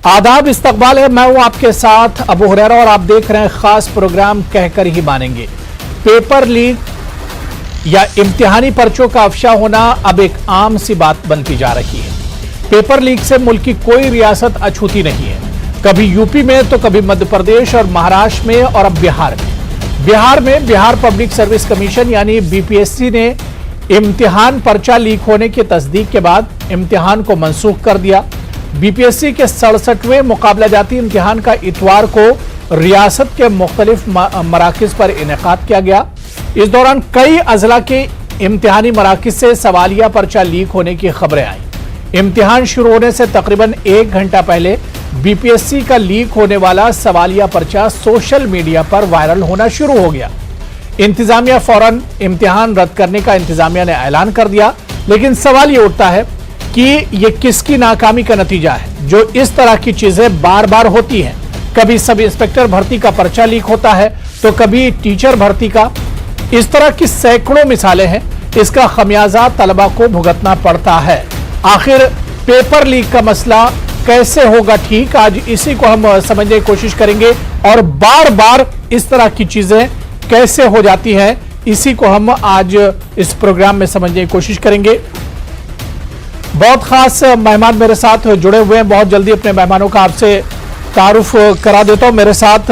आदाब, इस्तकबाल है। मैं हूं आपके साथ अबू हुरैरा और आप देख रहे हैं खास प्रोग्राम कहकर ही मानेंगे। पेपर लीक या इम्तिहानी पर्चों का अफशा होना अब एक आम सी बात बनती जा रही है। पेपर लीक से मुल्क की कोई रियासत अछूती नहीं है। कभी यूपी में तो कभी मध्य प्रदेश और महाराष्ट्र में और अब बिहार में बिहार पब्लिक सर्विस कमीशन यानी बीपीएससी ने इम्तिहान पर्चा लीक होने की तस्दीक के बाद इम्तिहान को मनसूख कर दिया। बीपीएससी के 67वें मुकाबला जाती इम्तिहान का इतवार को रियासत के मुख्तलिफ मराकिज पर इनेकाद किया गया। इस दौरान कई अजला के इम्तिहानी मराकिज से सवालिया पर्चा लीक होने की खबरें आई। इम्तिहान शुरू होने से तकरीबन 1 घंटा पहले बीपीएससी का लीक होने वाला सवालिया पर्चा सोशल मीडिया पर वायरल होना शुरू हो गया। इंतजामिया फौरन इम्तिहान रद्द करने का इंतजामिया ने ऐलान कर दिया, लेकिन सवाल यह उठता है कि यह किसकी नाकामी का नतीजा है जो इस तरह की चीजें बार बार होती हैं। कभी सब इंस्पेक्टर भर्ती का पर्चा लीक होता है तो कभी टीचर भर्ती का। इस तरह की सैकड़ों मिसालें हैं। इसका खमियाजा तलबा को भुगतना पड़ता है। आखिर पेपर लीक का मसला कैसे होगा ठीक, आज इसी को हम समझने की कोशिश करेंगे और बार बार इस तरह की चीजें कैसे हो जाती हैं, इसी को हम आज इस प्रोग्राम में समझने की कोशिश करेंगे। बहुत खास मेहमान मेरे साथ जुड़े हुए हैं। बहुत जल्दी अपने मेहमानों का आपसे तारुफ करा देता हूं। मेरे साथ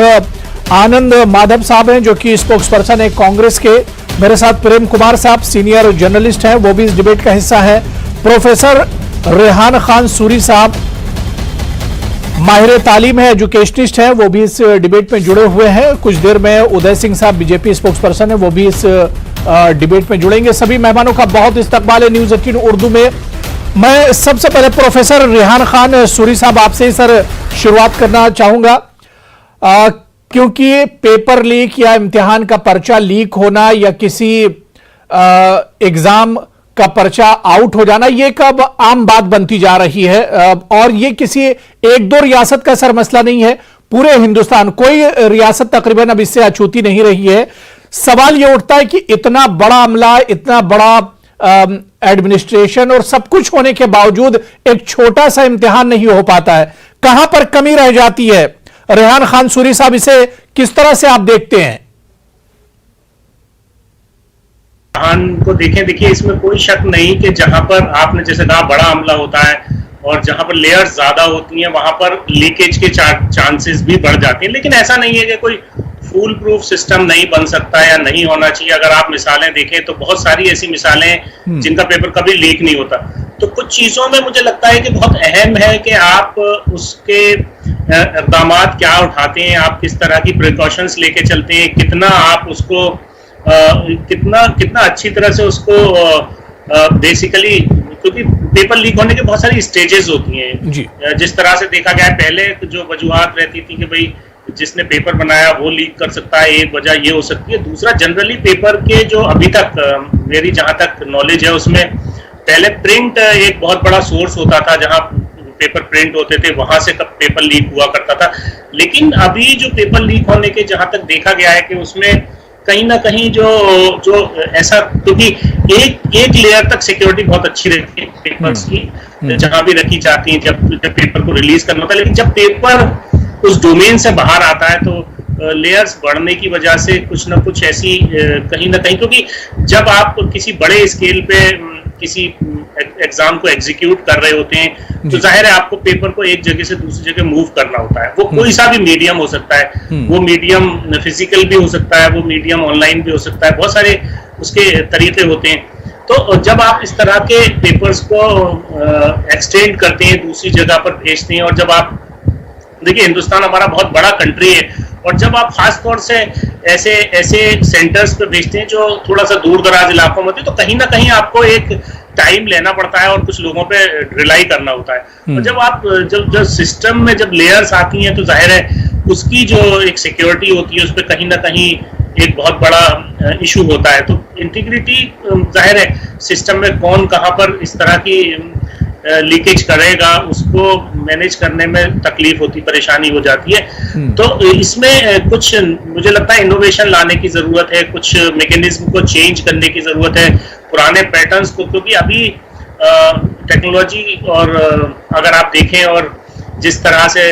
आनंद माधव साहब हैं जो कि स्पोक्स पर्सन है कांग्रेस के। मेरे साथ प्रेम कुमार साहब सीनियर जर्नलिस्ट हैं, वो भी इस डिबेट का हिस्सा है। प्रोफेसर रेहान खान सूरी साहब माहिर तालीम है, एजुकेशनिस्ट हैं, वो भी इस डिबेट में जुड़े हुए हैं। कुछ देर में उदय सिंह साहब बीजेपी स्पोक्स पर्सन है, वो भी इस डिबेट में जुड़ेंगे। सभी मेहमानों का बहुत इस्तकबाल है न्यूज 18 उर्दू में। मैं सबसे पहले प्रोफेसर रेहान खान सूरी साहब आपसे ही सर शुरुआत करना चाहूंगा, क्योंकि पेपर लीक या इम्तिहान का पर्चा लीक होना या किसी एग्जाम का पर्चा आउट हो जाना ये कब आम बात बनती जा रही है और ये किसी एक दो रियासत का सर मसला नहीं है। पूरे हिंदुस्तान, कोई रियासत तकरीबन अब इससे अछूती नहीं रही है। सवाल ये उठता है कि इतना बड़ा अमला, इतना बड़ा एडमिनिस्ट्रेशन और सब कुछ होने के बावजूद एक छोटा सा इम्तिहान नहीं हो पाता है। कहां पर कमी रह जाती है? रेहान खान सूरी साहब, इसे किस तरह से आप देखते हैं? को देखिए इसमें कोई शक नहीं कि जहां पर आपने जैसे कहा बड़ा हमला होता है और जहां पर लेयर्स ज्यादा होती हैं वहां पर लीकेज के चांसेस भी बढ़ जाते हैं। लेकिन ऐसा नहीं है कि कोई फूल प्रूफ सिस्टम नहीं बन सकता या नहीं होना चाहिए। अगर आप मिसालें देखें तो बहुत सारी ऐसी मिसालें जिनका पेपर कभी लीक नहीं होता। तो कुछ चीजों में मुझे लगता है कि बहुत अहम है कि आप उसके इक़दाम क्या उठाते हैं, आप किस तरह की प्रिकॉशंस लेके चलते हैं, कितना आप उसको कितना अच्छी तरह से उसको बेसिकली, क्योंकि पेपर लीक होने के बहुत सारी स्टेजेस होती हैं जी। जिस तरह से देखा गया है पहले जो वजूहात रहती थी कि भाई जिसने पेपर बनाया वो लीक कर सकता है, एक वजह ये हो सकती है। दूसरा, जनरली पेपर के जो अभी तक मेरी जहां तक नॉलेज है उसमें पहले प्रिंट एक बहुत बड़ा सोर्स होता था, जहां पेपर प्रिंट होते थे वहां से कब पेपर लीक हुआ करता था। लेकिन अभी जो पेपर लीक होने के जहां तक देखा गया है कि उसमें कहीं ना कहीं जो ऐसा, क्योंकि एक लेयर तक सिक्योरिटी बहुत अच्छी रहती है पेपर्स की, जहां भी रखी जाती है जब पेपर को रिलीज करना होता है। लेकिन जब पेपर उस डोमेन से बाहर आता है तो लेयर्स बढ़ने की वजह से कुछ ना कुछ ऐसी कहीं ना कहीं, क्योंकि जब आप किसी बड़े स्केल पे किसी एग्जाम को एग्जीक्यूट कर रहे होते हैं तो जाहिर है आपको पेपर को एक जगह से दूसरी जगह मूव करना होता है। वो कोई सा भी मीडियम हो सकता है, वो मीडियम फिजिकल भी हो सकता है, वो मीडियम ऑनलाइन भी हो सकता है, बहुत सारे उसके तरीके होते हैं। तो जब आप इस तरह के पेपर्स को एक्सटेंड करते हैं, दूसरी जगह पर भेजते हैं, और जब आप देखिए हिंदुस्तान हमारा बहुत बड़ा कंट्री है, और जब आप खास तौर से ऐसे सेंटर्स पे भेजते हैं जो थोड़ा सा दूर दराज इलाकों में होते हैं, तो कहीं ना कहीं आपको एक टाइम लेना पड़ता है और कुछ लोगों पे रिलाई करना होता है। और जब आप जब सिस्टम में जब लेयर्स आती हैं तो जाहिर है उसकी जो एक सिक्योरिटी होती है उस पर कहीं ना कहीं एक बहुत बड़ा इशू होता है। तो इंटीग्रिटी जाहिर है सिस्टम में कौन कहाँ पर इस तरह की लीकेज करेगा उसको मैनेज करने में तकलीफ होती, परेशानी हो जाती है। तो इसमें कुछ मुझे लगता है इनोवेशन लाने की जरूरत है, कुछ मैकेनिज्म को चेंज करने की जरूरत है, पुराने पैटर्न्स को, क्योंकि अभी टेक्नोलॉजी और अगर आप देखें और जिस तरह से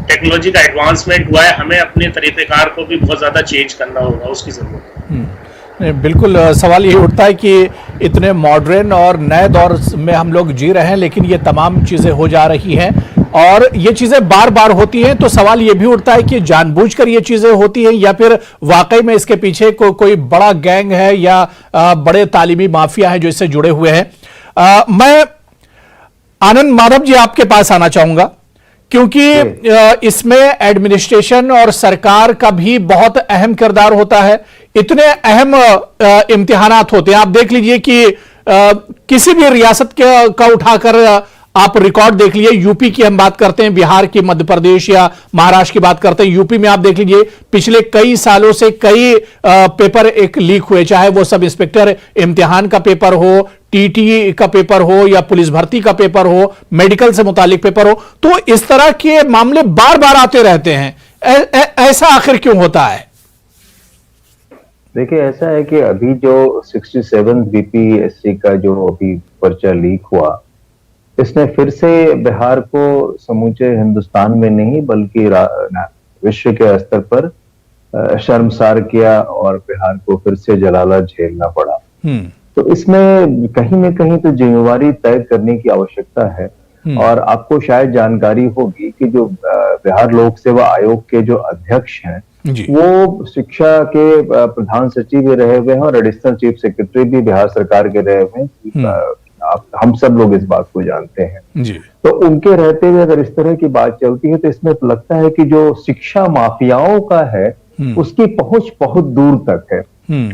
टेक्नोलॉजी का एडवांसमेंट हुआ है, हमें अपने तरीक़ेकार को भी बहुत ज़्यादा चेंज करना होगा, उसकी ज़रूरत है। बिल्कुल, सवाल ये उठता है कि इतने मॉडर्न और नए दौर में हम लोग जी रहे हैं, लेकिन ये तमाम चीज़ें हो जा रही हैं और ये चीज़ें बार बार होती हैं, तो सवाल ये भी उठता है कि जानबूझकर ये चीज़ें होती हैं या फिर वाकई में इसके पीछे कोई बड़ा गैंग है या बड़े तालीमी माफिया है जो इससे जुड़े हुए हैं। मैं आनंद माधव जी आपके पास आना चाहूंगा, क्योंकि इसमें एडमिनिस्ट्रेशन और सरकार का भी बहुत अहम किरदार होता है। इतने अहम इम्तिहानात होते हैं, आप देख लीजिए कि किसी भी रियासत का उठाकर आप रिकॉर्ड देख लीजिए, यूपी की हम बात करते हैं, बिहार की, मध्य प्रदेश या महाराष्ट्र की बात करते हैं, यूपी में आप देख लीजिए पिछले कई सालों से कई पेपर एक लीक हुए, चाहे वो सब इंस्पेक्टर इम्तिहान का पेपर हो, टीटी का पेपर हो या पुलिस भर्ती का पेपर हो, मेडिकल से मुतालिक पेपर हो, तो इस तरह के मामले बार बार आते रहते हैं। ऐसा आखिर क्यों होता है? देखिए, ऐसा है कि अभी जो 67 बीपीएससी का जो अभी पर्चा लीक हुआ, इसने फिर से बिहार को समूचे हिंदुस्तान में नहीं बल्कि विश्व के स्तर पर शर्मसार किया और बिहार को फिर से जलाला झेलना पड़ा। तो इसमें कहीं न कहीं तो जिम्मेवारी तय करने की आवश्यकता है। और आपको शायद जानकारी होगी कि जो बिहार लोक सेवा आयोग के जो अध्यक्ष हैं, वो शिक्षा के प्रधान सचिव भी रहे हुए हैं और एडिशनल चीफ सेक्रेटरी भी बिहार सरकार के रहे हुए हैं। हम सब लोग इस बात को जानते हैं जी। तो उनके रहते हुए अगर इस तरह की बात चलती है तो इसमें लगता है कि जो शिक्षा माफियाओं का है उसकी पहुंच बहुत दूर तक है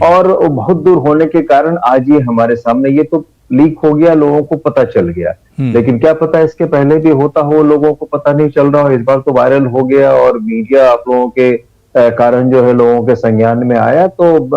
और बहुत दूर होने के कारण आज ये हमारे सामने, ये तो लीक हो गया, लोगों को पता चल गया, लेकिन क्या पता इसके पहले भी होता हो, लोगों को पता नहीं चल रहा हो। इस बार तो वायरल हो गया और मीडिया आप लोगों के कारण जो है लोगों के संज्ञान में आया तो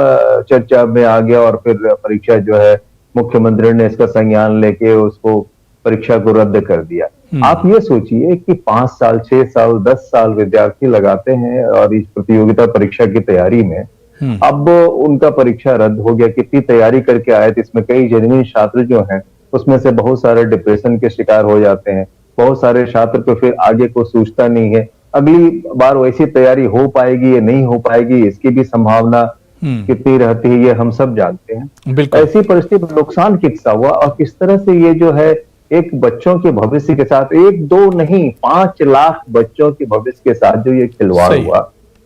चर्चा में आ गया और फिर परीक्षा जो है मुख्यमंत्री ने इसका संज्ञान लेके उसको परीक्षा को रद्द कर दिया। आप ये सोचिए कि 5 साल, 6 साल, 10 साल विद्यार्थी लगाते हैं और इस प्रतियोगिता परीक्षा की तैयारी में, अब उनका परीक्षा रद्द हो गया। कितनी तैयारी करके आए थे, इसमें कई जेन्युइन छात्र जो हैं उसमें से बहुत सारे डिप्रेशन के शिकार हो जाते हैं, बहुत सारे छात्र तो फिर आगे को सोचता नहीं है, अगली बार वैसी तैयारी हो पाएगी या नहीं हो पाएगी इसकी भी संभावना कितनी रहती है, ये हम सब जानते हैं। ऐसी परिस्थिति में नुकसान कितना हुआ और किस तरह से ये जो है एक बच्चों के भविष्य के साथ, 1-2 नहीं 5 लाख बच्चों के भविष्य के साथ जो ये खिलवाड़ हुआ,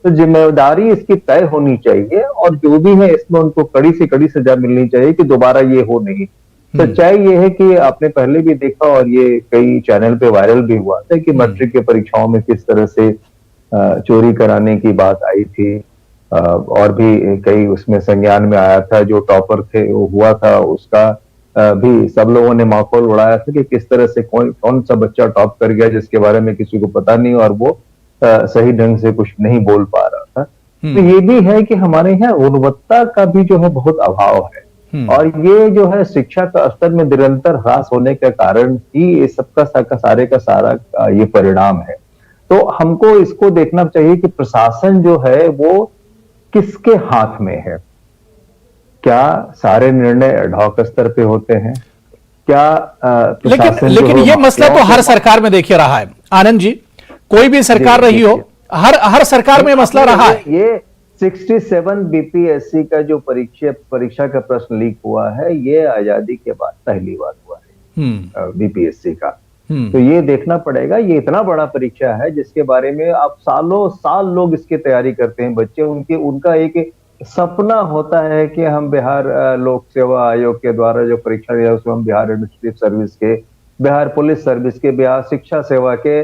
तो जिम्मेदारी इसकी तय होनी चाहिए और जो भी है इसमें उनको कड़ी से कड़ी सजा मिलनी चाहिए कि दोबारा ये हो नहीं। सच्चाई ये है कि आपने पहले भी देखा और ये कई चैनल पे वायरल भी हुआ था कि मैट्रिक के परीक्षाओं में किस तरह से चोरी कराने की बात आई थी और भी कई उसमें संज्ञान में आया था। जो टॉपर थे वो हुआ था उसका भी सब लोगों ने माहौल उड़ाया था कि किस तरह से कौन सा बच्चा टॉप कर गया जिसके बारे में किसी को पता नहीं और वो सही ढंग से कुछ नहीं बोल पा रहा था। तो ये भी है कि हमारे यहाँ गुणवत्ता का भी जो है बहुत अभाव है और ये जो है शिक्षा का स्तर में निरंतर ह्रास होने के कारण ही ये सबका सारे का सारा ये परिणाम है। तो हमको इसको देखना चाहिए कि प्रशासन जो है वो किसके हाथ में है। क्या सारे निर्णय एडहॉक स्तर पे होते हैं? क्या लेकिन ये मसला तो हर सरकार में देखिए रहा है आनंद जी, कोई भी सरकार रही हो, हर सरकार में मसला रहा है। ये 67 बीपीएससी का जो परीक्षा का प्रश्न लीक हुआ है, ये आजादी के बाद पहली बार हुआ है बीपीएससी का। तो ये देखना पड़ेगा, ये इतना बड़ा परीक्षा है जिसके बारे में आप सालों साल लोग इसकी तैयारी करते हैं, बच्चे उनका एक सपना होता है कि हम बिहार लोक सेवा आयोग के द्वारा जो परीक्षा दिया उसमें हम बिहार एडमिनिस्ट्रेटिव सर्विस के, बिहार पुलिस सर्विस के, बिहार शिक्षा सेवा के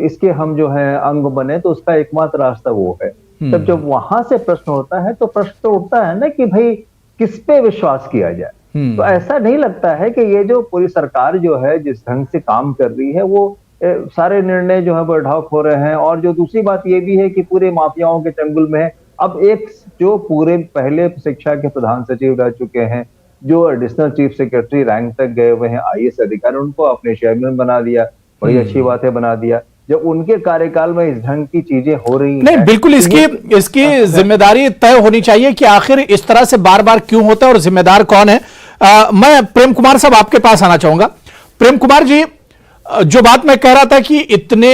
इसके हम जो है अंग बने, तो उसका एकमात्र रास्ता वो है। तब जब वहां से प्रश्न होता है तो प्रश्न तो उठता है ना कि भाई किस पे विश्वास किया जाए। तो ऐसा नहीं लगता है कि ये जो पूरी सरकार जो है जिस ढंग से काम कर रही है वो सारे निर्णय जो है वो एडहॉक हो रहे हैं। और जो दूसरी बात ये भी है कि पूरे माफियाओं के चंगुल में है। अब एक जो पूरे पहले शिक्षा के प्रधान सचिव रह चुके हैं, जो एडिशनल चीफ सेक्रेटरी रैंक तक गए हुए हैं, आईएएस अधिकारी, उनको अपने चेयरमैन बना दिया, बड़ी अच्छी बात है बना दिया। जब उनके कार्यकाल में इस ढंग की चीजें हो रही हैं, नहीं बिल्कुल इसकी जिम्मेदारी तय होनी चाहिए कि आखिर इस तरह से बार बार क्यों होता है और जिम्मेदार कौन है। मैं प्रेम कुमार साहब आपके पास आना चाहूंगा। प्रेम कुमार जी, जो बात मैं कह रहा था कि इतने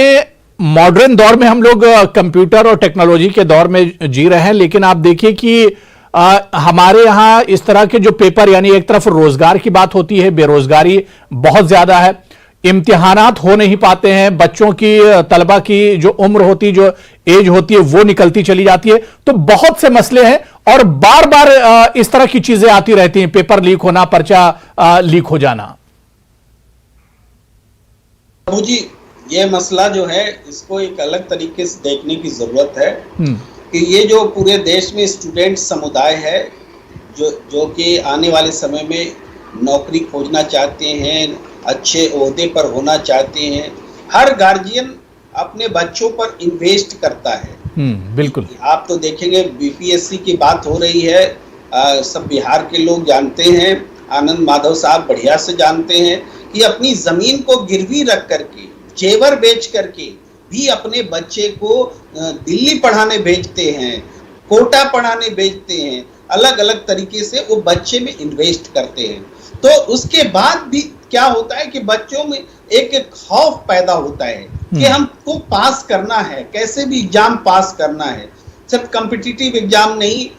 मॉडर्न दौर में हम लोग कंप्यूटर और टेक्नोलॉजी के दौर में जी रहे हैं, लेकिन आप देखिए कि हमारे यहाँ इस तरह के जो पेपर, यानी एक तरफ रोजगार की बात होती है, बेरोजगारी बहुत ज्यादा है, इम्तिहानात हो नहीं पाते हैं, बच्चों की, तलबा की जो उम्र होती है, जो एज होती है, वो निकलती चली जाती है। तो बहुत से मसले हैं और बार बार इस तरह की चीजें आती रहती हैं, पेपर लीक होना, पर्चा लीक हो जाना। बाबू जी, ये मसला जो है इसको एक अलग तरीके से देखने की जरूरत है कि ये जो पूरे देश में स्टूडेंट समुदाय है जो कि आने वाले समय में नौकरी खोजना चाहते हैं, अच्छे ओहदे पर होना चाहते हैं, हर गार्जियन अपने बच्चों पर इन्वेस्ट करता है। बिल्कुल। आप तो देखेंगे बीपीएससी की बात हो रही है, सब बिहार के लोग जानते हैं, आनंद माधव साहब बढ़िया से जानते हैं कि अपनी जमीन को गिरवी रख करके, जेवर बेच करके भी अपने बच्चे को दिल्ली पढ़ाने भेजते हैं, कोटा पढ़ाने भेजते हैं, अलग अलग तरीके से वो बच्चे में इन्वेस्ट करते हैं। तो उसके बाद भी क्या होता है कि बच्चों में एक खौफ पैदा होता है कि हमको पास करना है, कैसे भी एग्जाम पास करना है, सिर्फ कॉम्पिटिटिव एग्जाम नहीं,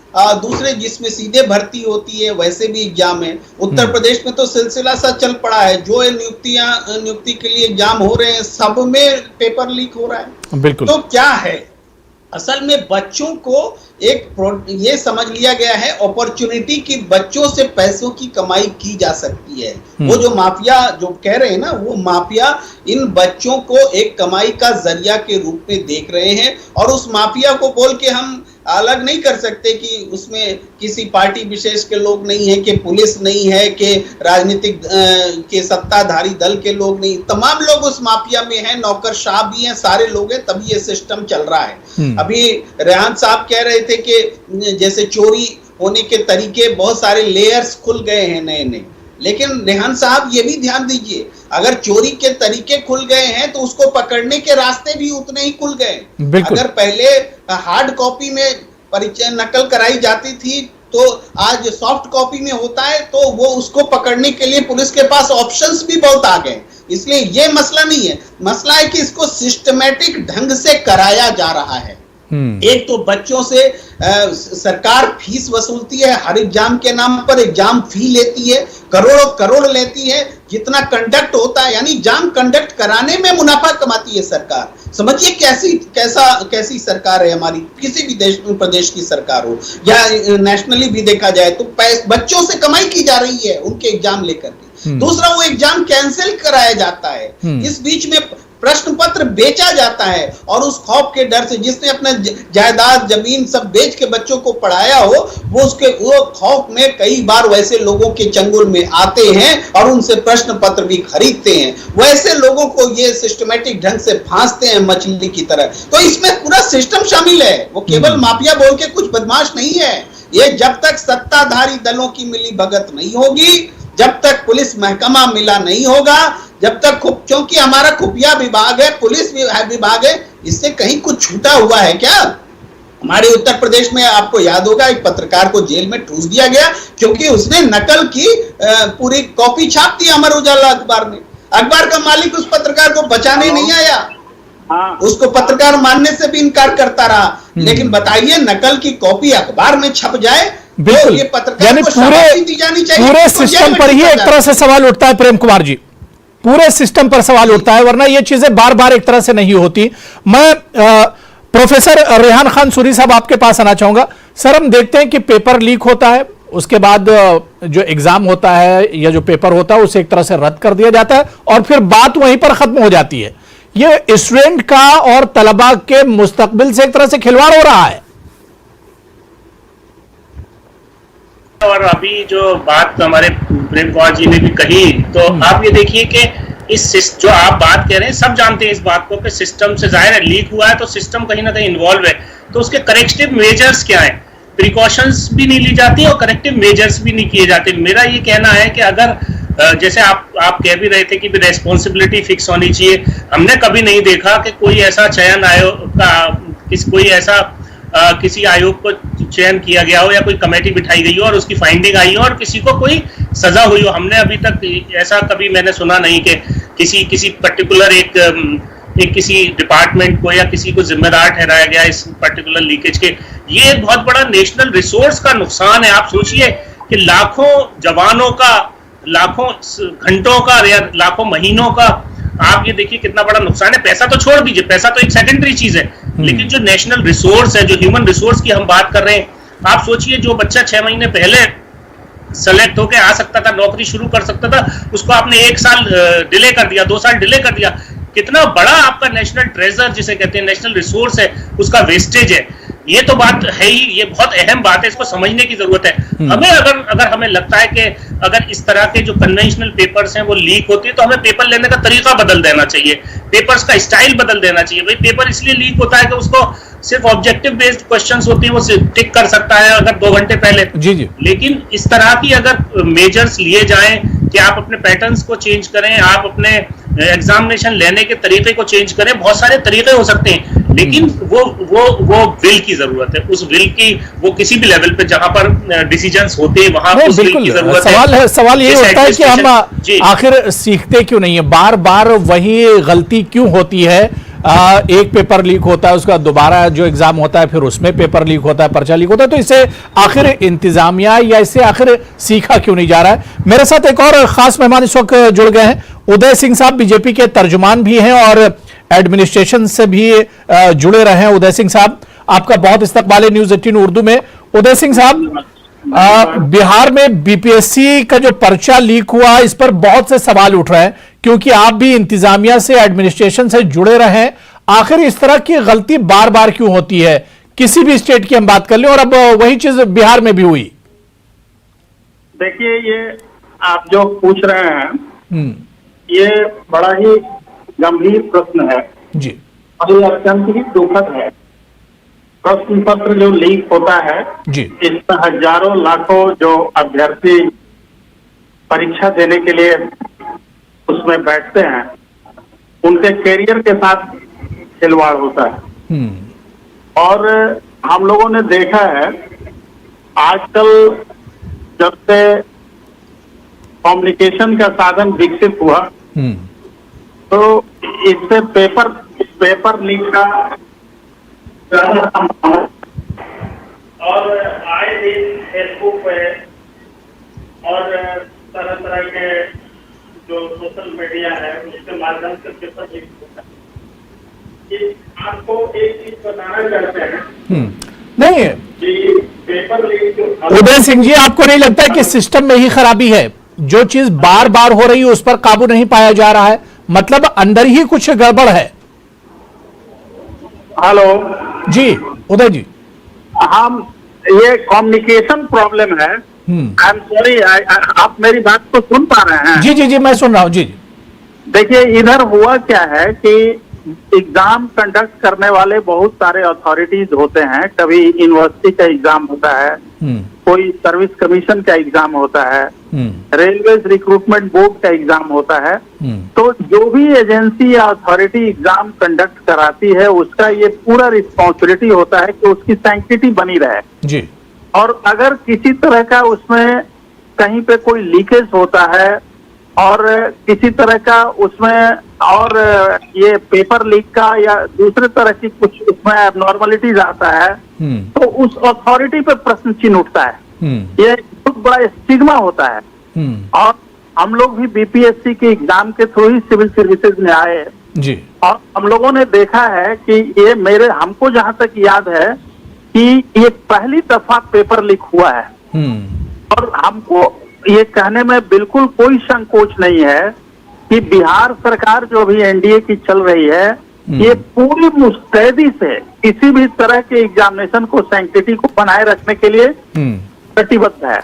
दूसरे जिसमें सीधे भर्ती होती है वैसे भी एग्जाम है। उत्तर प्रदेश में तो सिलसिला सा चल पड़ा है, जो नियुक्ति के लिए एग्जाम हो रहे हैं सब में पेपर लीक हो रहा है। बिल्कुल। तो क्या है, असल में बच्चों को ये समझ लिया गया है अपॉर्चुनिटी की, बच्चों से पैसों की कमाई की जा सकती है। वो जो माफिया जो कह रहे हैं ना, वो माफिया इन बच्चों को एक कमाई का जरिया के रूप में देख रहे हैं और उस माफिया को बोल के हम अलग नहीं कर सकते कि उसमें किसी पार्टी विशेष के लोग नहीं है, कि पुलिस नहीं है, कि राजनीतिक के सत्ताधारी दल के लोग नहीं, तमाम लोग उस माफिया में हैं, नौकरशाह भी हैं, सारे लोग हैं, तभी ये सिस्टम चल रहा है। अभी रेहान साहब कह रहे थे कि जैसे चोरी होने के तरीके बहुत सारे लेयर्स खुल गए हैं नए नए, लेकिन रेहान साहब ये भी ध्यान दीजिए, अगर चोरी के तरीके खुल गए हैं तो उसको पकड़ने के रास्ते भी उतने ही खुल गए। अगर पहले हार्ड कॉपी में परिचय नकल कराई जाती थी तो आज सॉफ्ट कॉपी में होता है, तो वो उसको पकड़ने के लिए पुलिस के पास ऑप्शंस भी बहुत आ गए। इसलिए ये मसला नहीं है, मसला है कि इसको सिस्टमैटिक ढंग से कराया जा रहा है। एक तो बच्चों से सरकार फीस वसूलती है, हर एग्जाम के नाम पर एग्जाम फी लेती है, करोड़ों करोड़ लेती है, जितना कंडक्ट होता है, यानी एग्जाम कंडक्ट कराने में मुनाफा कमाती है सरकार। समझिए कैसी सरकार है हमारी, किसी भी देश में प्रदेश की सरकार हो या नेशनली भी देखा जाए तो बच्चों से कमाई की जा रही है उनके एग्जाम लेकर के। दूसरा, वो एग्जाम कैंसिल कराया जाता है, इस बीच में प्रश्न पत्र बेचा जाता है और उस खौफ के डर से जिसने अपना जायदाद जमीन सब बेच के बच्चों को पढ़ाया हो, वो खौफ में कई बार वैसे लोगों के चंगुल में आते हैं और उनसे प्रश्न पत्र भी खरीदते हैं। वैसे लोगों को ये सिस्टमैटिक ढंग से फांसते हैं मछली की तरह। तो इसमें पूरा सिस्टम शामिल है, वो केवल माफिया बोल के कुछ बदमाश नहीं है। ये जब तक सत्ताधारी दलों की मिली भगत नहीं होगी, जब तक पुलिस महकमा मिला नहीं होगा, जब तक क्योंकि हमारा खुफिया विभाग है, पुलिस विभाग है, इससे कहीं कुछ छूटा हुआ है क्या? हमारे उत्तर प्रदेश में आपको याद होगा एक पत्रकार को जेल में ठूस दिया गया क्योंकि उसने नकल की पूरी कॉपी छाप दी अमर उजाला अखबार में। अखबार का मालिक उस पत्रकार को बचाने नहीं आया, उसको पत्रकार मानने से भी इनकार करता रहा। लेकिन बताइए, नकल की कॉपी अखबार में छप जाए, बिल्कुल, ये पत्रकार यानी को शाबाशी दी जानी चाहिए। पूरे सिस्टम पर ही एक तरह से सवाल उठता है प्रेम कुमार जी, पूरे सिस्टम पर सवाल उठता है, वरना ये चीजें बार बार एक तरह से नहीं होती। मैं प्रोफेसर रेहान खान सूरी साहब आपके पास आना चाहूंगा। सर, हम देखते हैं कि पेपर लीक होता है, उसके बाद जो एग्जाम होता है या जो पेपर होता है उसे एक तरह से रद्द कर दिया जाता है और फिर बात वहीं पर खत्म हो जाती है। ये स्टूडेंट का और तलबा के मुस्तकबिल से एक तरह से खिलवाड़ हो रहा है। और अभी जो बात हमारे प्रेम कुमार जी ने भी कही, तो आप ये देखिए कि इस जो आप बात कह रहे हैं, सब जानते हैं इस बात को कि सिस्टम से जाहिर है लीक हुआ है तो सिस्टम कहीं ना कहीं इन्वॉल्व है, तो उसके करेक्टिव मेजर्स क्या है, प्रिकॉशंस भी नहीं ली जाती और करेक्टिव मेजर्स भी नहीं किए जाते। मेरा ये कहना है कि अगर जैसे आप कह भी रहे थे कि रेस्पॉन्सिबिलिटी फिक्स होनी चाहिए, हमने कभी नहीं देखा कि कोई ऐसा चयन आयोग का किसी आयोग को चयन किया गया हो या कोई कमेटी बिठाई गई हो और उसकी फाइंडिंग आई हो और किसी को कोई सजा हुई हो। हमने अभी तक ऐसा कभी मैंने सुना नहीं किसी किसी पर्टिकुलर एक किसी डिपार्टमेंट को या किसी को जिम्मेदार ठहराया गया इस पर्टिकुलर लीकेज के। ये एक बहुत बड़ा नेशनल रिसोर्स का नुकसान है। आप सोचिए कि लाखों जवानों का, लाखों घंटों का या लाखों महीनों का, आप ये देखिए कितना बड़ा नुकसान है। पैसा तो छोड़ दीजिए, पैसा तो एक सेकेंडरी चीज है, लेकिन जो नेशनल रिसोर्स है, जो ह्यूमन रिसोर्स की हम बात कर रहे हैं, आप सोचिए जो बच्चा 6 महीने पहले सेलेक्ट होके आ सकता था, नौकरी शुरू कर सकता था, उसको आपने 1 साल डिले कर दिया, 2 साल डिले कर दिया। कितना बड़ा आपका नेशनल ट्रेजर जिसे कहते हैं, नेशनल रिसोर्स है, उसका वेस्टेज है। ये तो बात है ही, ये बहुत अहम बात है, इसको समझने की जरूरत है। हमें अगर हमें लगता है कि अगर इस तरह के जो कन्वेंशनल पेपर्स हैं वो लीक होती है, तो हमें पेपर लेने का तरीका बदल देना चाहिए, पेपर्स का स्टाइल बदल देना चाहिए। भाई पेपर इसलिए लीक होता है कि उसको सिर्फ ऑब्जेक्टिव बेस्ड क्वेश्चंस होती है, वो टिक कर सकता है अगर 2 घंटे पहले। जी। लेकिन इस तरह की अगर मेजर्स लिए जाएं कि आप अपने पैटर्न्स को चेंज करें, आप अपने एग्जामिनेशन लेने के तरीके को चेंज करें, बहुत सारे तरीके हो सकते हैं, लेकिन वो विल की जरूरत है। उस विल की, वो किसी भी लेवल पे जहां पर डिसीजंस होते हैं वहां उस विल की जरूरत है। सवाल ये होता है कि हम आखिर सीखते क्यों नहीं है, बार बार वही गलती क्यों होती है? एक पेपर लीक होता है, उसका दोबारा जो एग्जाम होता है फिर उसमें पेपर लीक होता है, पर्चा लीक होता है, तो इससे आखिर इंतजामिया या इससे आखिर सीखा क्यों नहीं जा रहा है? मेरे साथ एक और खास मेहमान इस वक्त जुड़ गए हैं, उदय सिंह साहब, बीजेपी के तर्जुमान भी हैं और एडमिनिस्ट्रेशन से भी जुड़े रहे हैं। उदय सिंह साहब, आपका बहुत इस्तकबाल है न्यूज़ 18 उर्दू में। उदय सिंह साहब, बिहार में बीपीएससी का जो पर्चा लीक हुआ, इस पर बहुत से सवाल उठ रहे हैं, क्योंकि आप भी इंतजामिया से, एडमिनिस्ट्रेशन से जुड़े रहे हैं। आखिर इस तरह की गलती बार बार क्यों होती है? किसी भी स्टेट की हम बात कर लें, और अब वही चीज बिहार में भी हुई। देखिए, ये आप जो पूछ रहे हैं ये बड़ा ही गंभीर प्रश्न है जी, और ये अत्यंत ही दुखद है। प्रश्न पत्र जो लीक होता है जी, इसमें हजारों लाखों जो अभ्यर्थी परीक्षा देने के लिए उसमें बैठते हैं, उनके करियर के साथ खिलवाड़ होता है। और हम लोगों ने देखा है आजकल जब से कम्युनिकेशन का साधन विकसित हुआ, तो इससे पेपर लीक का और आए दिन फेसबुक पे और तरह तरह के जो सोशल मीडिया है उसके माध्यम से पेपर लीक होता है। आपको एक चीज बताना चाहते हैं नहीं कि पेपर लीक, उदय सिंह जी, आपको नहीं लगता है कि सिस्टम में ही खराबी है? जो चीज बार बार हो रही है उस पर काबू नहीं पाया जा रहा है, मतलब अंदर ही कुछ गड़बड़ है। हेलो जी उदय जी, हम ये कम्युनिकेशन प्रॉब्लम है। आई एम सॉरी, आप मेरी बात को सुन पा रहे हैं? जी जी जी, मैं सुन रहा हूँ। जी, देखिए, इधर हुआ क्या है कि एग्जाम कंडक्ट करने वाले बहुत सारे अथॉरिटीज होते हैं। कभी यूनिवर्सिटी का एग्जाम होता है, कोई सर्विस कमीशन का एग्जाम होता है, रेलवे रिक्रूटमेंट बोर्ड का एग्जाम होता है। तो जो भी एजेंसी या अथॉरिटी एग्जाम कंडक्ट कराती है उसका ये पूरा रिस्पॉन्सिबिलिटी होता है कि उसकी सैंक्टिटी बनी रहे जी। और अगर किसी तरह का उसमें कहीं पे कोई लीकेज होता है और किसी तरह का उसमें और ये पेपर लीक का या दूसरे तरह की कुछ उसमें एबनॉर्मलिटीज आता है, तो उस अथॉरिटी पे प्रश्न चिन्ह उठता है। ये बहुत बड़ा स्टिग्मा होता है। और हम लोग भी बीपीएससी के एग्जाम के थ्रू ही सिविल सर्विसेज में आए जी, और हम लोगों ने देखा है कि ये हमको जहां तक याद है कि ये पहली दफा पेपर लीक हुआ है। और हमको ये कहने में बिल्कुल कोई संकोच नहीं है कि बिहार सरकार जो भी एनडीए की चल रही है, ये पूरी मुस्तैदी से किसी भी तरह के एग्जामिनेशन को सैंक्टिटी को बनाए रखने के लिए कटिबद्ध है।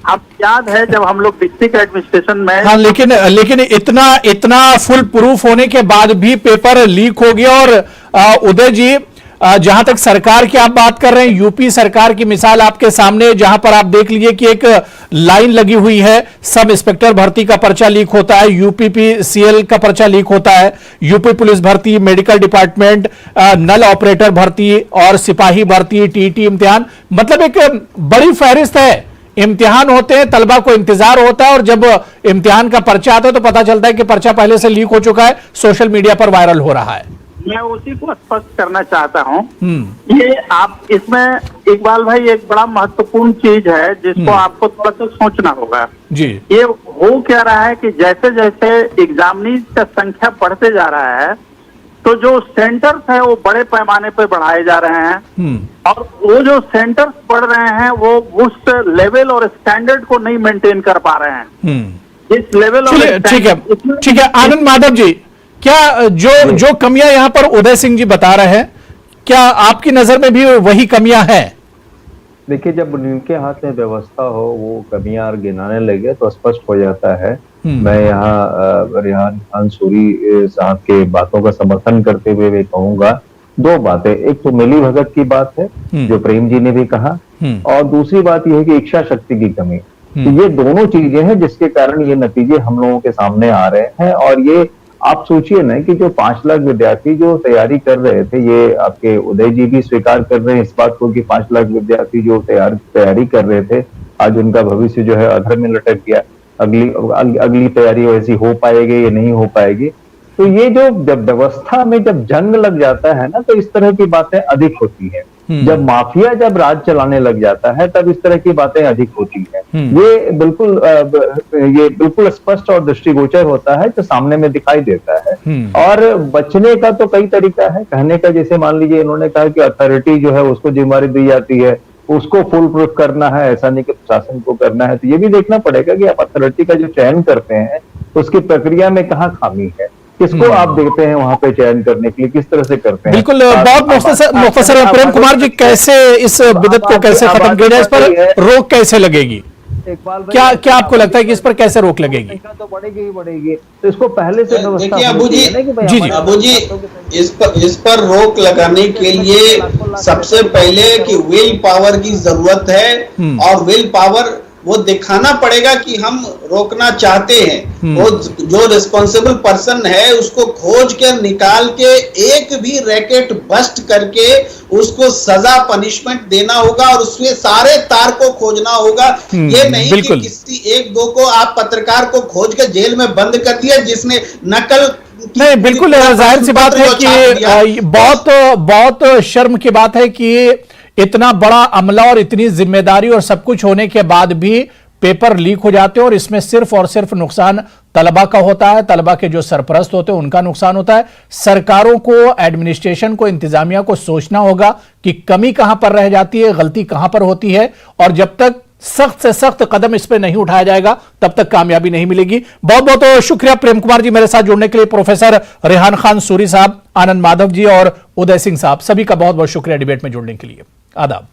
अब याद है जब हम लोग डिस्ट्रिक्ट एडमिनिस्ट्रेशन में, हाँ, लेकिन इतना फुल प्रूफ होने के बाद भी पेपर लीक हो गया। और उदय जी, जहां तक सरकार की आप बात कर रहे हैं, यूपी सरकार की मिसाल आपके सामने, जहां पर आप देख लीजिए कि एक लाइन लगी हुई है, सब इंस्पेक्टर भर्ती का पर्चा लीक होता है, यूपीपीसीएल का पर्चा लीक होता है, यूपी पुलिस भर्ती, मेडिकल डिपार्टमेंट, नल ऑपरेटर भर्ती और सिपाही भर्ती, टीटी इम्तिहान, मतलब एक बड़ी फहरिस्त है इम्तिहान होते हैं, तलबा को इंतजार होता है, और जब इम्तिहान का पर्चा आता है तो पता चलता है कि पर्चा पहले से लीक हो चुका है, सोशल मीडिया पर वायरल हो रहा है। मैं उसी को स्पष्ट करना चाहता हूँ। ये आप इसमें इकबाल भाई एक बड़ा महत्वपूर्ण चीज है जिसको आपको थोड़ा सा सोचना होगा जी। ये हो क्या रहा है कि जैसे जैसे एग्जामिनीज का संख्या बढ़ते जा रहा है तो जो सेंटर्स है वो बड़े पैमाने पे बढ़ाए जा रहे हैं, और वो जो सेंटर्स बढ़ रहे हैं वो उस लेवल और स्टैंडर्ड को नहीं मेंटेन कर पा रहे हैं। इस लेवल और ठीक है आनंद माधव जी, क्या जो कमियां यहां पर उदय सिंह जी बता रहे हैं, क्या आपकी नजर में भी वही कमियां हैं? देखिए, जब उनके हाथ में व्यवस्था हो वो कमियां गिनाने लगे तो स्पष्ट हो जाता है। मैं यहाँ रेहान खान सूरी साहब के बातों का समर्थन करते हुए मैं कहूंगा दो बातें। एक तो मिली भगत की बात है जो प्रेम जी ने भी कहा, और दूसरी बात यह है कि इच्छा शक्ति की कमी। तो ये दोनों चीजें हैं जिसके कारण ये नतीजे हम लोगों के सामने आ रहे हैं। और ये आप सोचिए ना कि जो 5 लाख विद्यार्थी जो तैयारी कर रहे थे, ये आपके उदय जी भी स्वीकार कर रहे हैं इस बात को कि 5 लाख विद्यार्थी जो तैयारी कर रहे थे, आज उनका भविष्य जो है अधर में लटक गया। अगली तैयारी वैसी हो पाएगी या नहीं हो पाएगी। तो ये जो जब व्यवस्था में जब जंग लग जाता है ना तो इस तरह की बातें अधिक होती हैं। जब माफिया जब राज चलाने लग जाता है तब इस तरह की बातें अधिक होती हैं। ये बिल्कुल स्पष्ट और दृष्टिगोचर होता है जो सामने में दिखाई देता है। और बचने का तो कई तरीका है कहने का। जैसे मान लीजिए इन्होंने कहा कि अथॉरिटी जो है उसको जिम्मेदारी दी जाती है, उसको फुल प्रूफ करना है, ऐसा नहीं कि प्रशासन को करना है। तो ये भी देखना पड़ेगा कि आप अथॉरिटी का जो चयन करते हैं उसकी प्रक्रिया में कहाँ खामी है, किसको आप देते हैं वहां पे चयन करने के लिए, किस तरह से करते हैं। बिल्कुल, बहुत मुख्तसर प्रेम कुमार जी, कैसे इस बिदत को कैसे खत्म किया जाए, इस पर रोक कैसे लगेगी? क्या आपको लगता है कि इस पर कैसे रोक लगेगी? तो बढ़ेगी ही बढ़ेगी। तो इसको पहले से देखिए अबू जी इस पर रोक लगाने के लिए सबसे पहले कि विल पावर की जरूरत है, और विल पावर वो दिखाना पड़ेगा कि हम रोकना चाहते हैं। वो जो रिस्पॉन्सिबल पर्सन है उसको खोज कर निकाल के एक भी रैकेट बस्ट करके उसको सजा पनिशमेंट देना होगा, और उसमें सारे तार को खोजना होगा। ये नहीं कि किसी एक दो को आप पत्रकार को खोज के जेल में बंद कर दिया जिसने नकल नहीं। बिल्कुल जाहिर सी बात है कि बहुत शर्म की बात है कि इतना बड़ा अमला और इतनी जिम्मेदारी और सब कुछ होने के बाद भी पेपर लीक हो जाते हैं, और इसमें सिर्फ और सिर्फ नुकसान तलबा का होता है, तलबा के जो सरपरस्त होते हैं उनका नुकसान होता है। सरकारों को, एडमिनिस्ट्रेशन को, इंतजामिया को सोचना होगा कि कमी कहां पर रह जाती है, गलती कहां पर होती है, और जब तक सख्त से सख्त कदम इस पर नहीं उठाया जाएगा तब तक कामयाबी नहीं मिलेगी। बहुत बहुत शुक्रिया प्रेम कुमार जी मेरे साथ जुड़ने के लिए, प्रोफेसर रेहान खान सूरी साहब, आनंद माधव जी और उदय सिंह साहब, सभी का बहुत बहुत शुक्रिया डिबेट में जुड़ने के लिए। आदाब।